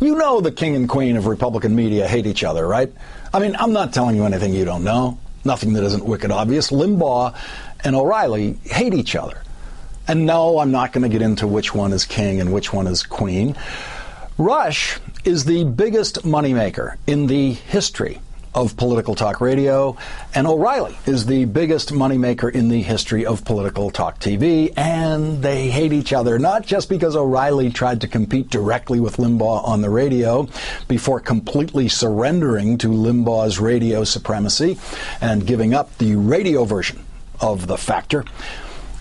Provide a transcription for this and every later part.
You know the king and queen of Republican media hate each other, right? I mean, I'm not telling you anything you don't know. Nothing that isn't wicked obvious. Limbaugh and O'Reilly hate each other. And no, I'm not going to get into which one is king and which one is queen. Rush is the biggest moneymaker in the history of political talk radio, and O'Reilly is the biggest moneymaker in the history of political talk TV, and they hate each other, not just because O'Reilly tried to compete directly with Limbaugh on the radio before completely surrendering to Limbaugh's radio supremacy and giving up the radio version of The Factor.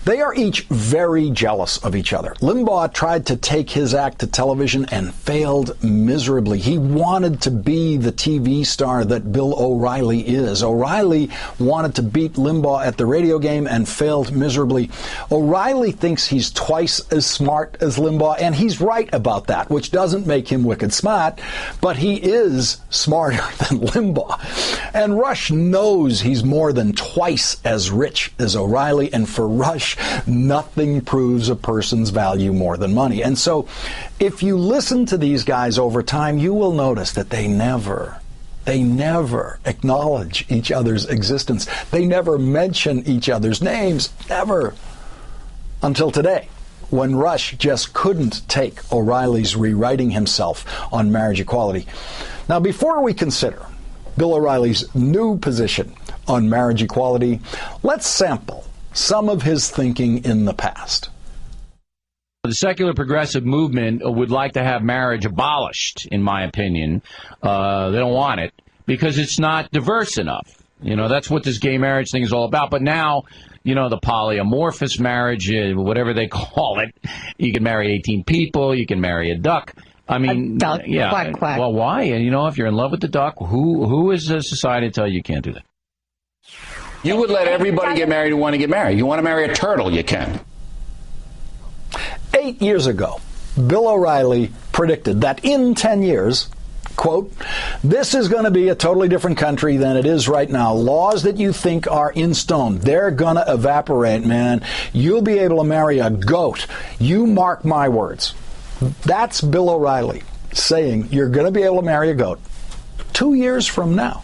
They are each very jealous of each other. Limbaugh tried to take his act to television and failed miserably. He wanted to be the TV star that Bill O'Reilly is. O'Reilly wanted to beat Limbaugh at the radio game and failed miserably. O'Reilly thinks he's twice as smart as Limbaugh, and he's right about that, which doesn't make him wicked smart, but he is smarter than Limbaugh. And Rush knows he's more than twice as rich as O'Reilly, and for Rush, nothing proves a person's value more than money. And so if you listen to these guys over time, you will notice that they never acknowledge each other's existence. They never mention each other's names, never. Until today, when Rush just couldn't take O'Reilly's rewriting himself on marriage equality. Now, before we consider Bill O'Reilly's new position on marriage equality, let's sample some of his thinking in the past. The secular progressive movement would like to have marriage abolished, in my opinion. They don't want it because it's not diverse enough. You know, that's what this gay marriage thing is all about. But now, you know, the polyamorphous marriage, whatever they call it, you can marry 18 people, you can marry a duck. I mean, a duck, yeah. Quack, quack. Well, why? And, you know, if you're in love with the duck, who is society to tell you can't do that? You would let everybody get married who want to get married. You want to marry a turtle, you can. 8 years ago, Bill O'Reilly predicted that in 10 years, quote, this is going to be a totally different country than it is right now. Laws that you think are in stone, they're going to evaporate, man. You'll be able to marry a goat. You mark my words. That's Bill O'Reilly saying you're going to be able to marry a goat 2 years from now.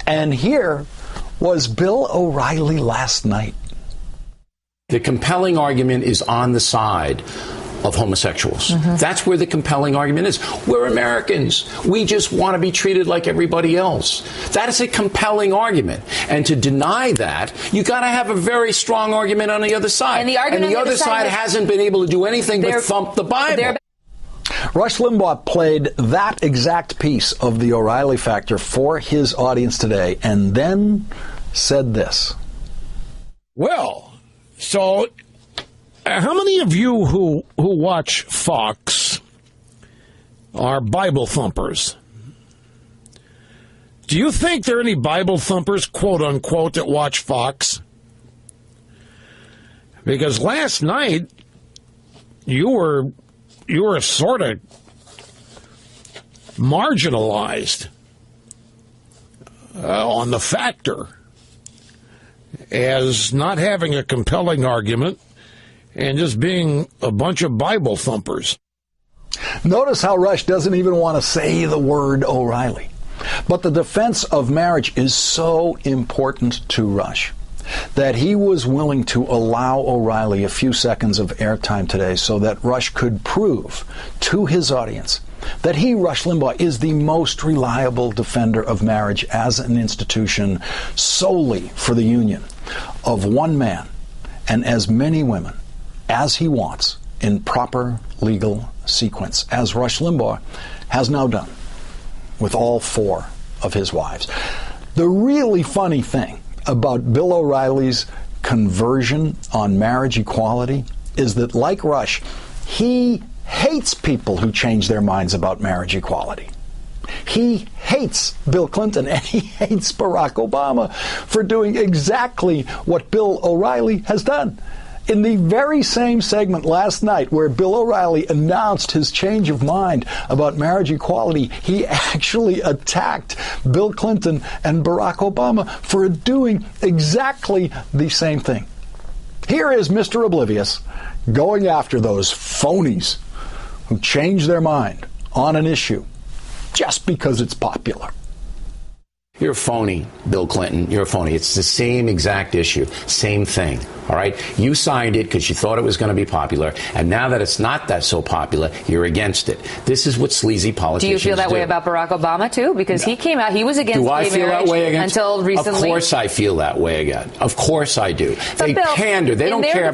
And here was Bill O'Reilly last night. The compelling argument is on the side of homosexuals. Mm-hmm. That's where the compelling argument is. We're Americans. We just want to be treated like everybody else. That is a compelling argument. And to deny that, you got to have a very strong argument on the other side. And the argument on the other side hasn't been able to do anything but thump the Bible. Rush Limbaugh played that exact piece of the O'Reilly factor for his audience today and then said this. Well, so how many of you who watch Fox are Bible thumpers? Do you think there are any Bible thumpers, quote unquote, that watch Fox? Because last night you were sort of marginalized on the factor as not having a compelling argument and just being a bunch of Bible thumpers. Notice how Rush doesn't even want to say the word O'Reilly. But the defense of marriage is so important to Rush that he was willing to allow O'Reilly a few seconds of airtime today so that Rush could prove to his audience that he, Rush Limbaugh, is the most reliable defender of marriage as an institution solely for the union of one man and as many women as he wants in proper legal sequence, as Rush Limbaugh has now done with all four of his wives. The really funny thing about Bill O'Reilly's conversion on marriage equality is that, like Rush, he hates people who change their minds about marriage equality. He hates Bill Clinton and he hates Barack Obama for doing exactly what Bill O'Reilly has done. In the very same segment last night where Bill O'Reilly announced his change of mind about marriage equality, he actually attacked Bill Clinton and Barack Obama for doing exactly the same thing. Here is Mr. Oblivious going after those phonies who changed their mind on an issue just because it's popular. You're a phony, Bill Clinton. You're a phony. It's the same exact issue, same thing. All right? You signed it because you thought it was going to be popular, and now that it's not that so popular, you're against it. This is what sleazy politicians do. Do you feel that way about Barack Obama, too? Because he came out, he was against gay marriage that way against? Until recently. Of course I feel that way again. Of course I do. They Bill, pander. They don't care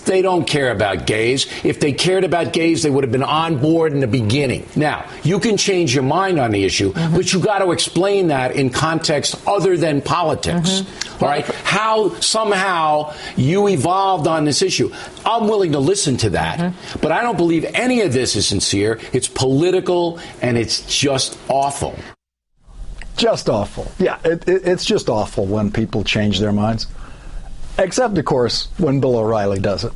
they don't care about gays. If they cared about gays, they would have been on board in the beginning. Now, you can change your mind on the issue, but you got to explain that in context other than politics. All right? How somehow you evolved on this issue. I'm willing to listen to that, but I don't believe any of this is sincere. It's political, and it's just awful. Just awful. Yeah, it's just awful when people change their minds. Except, of course, when Bill O'Reilly does it.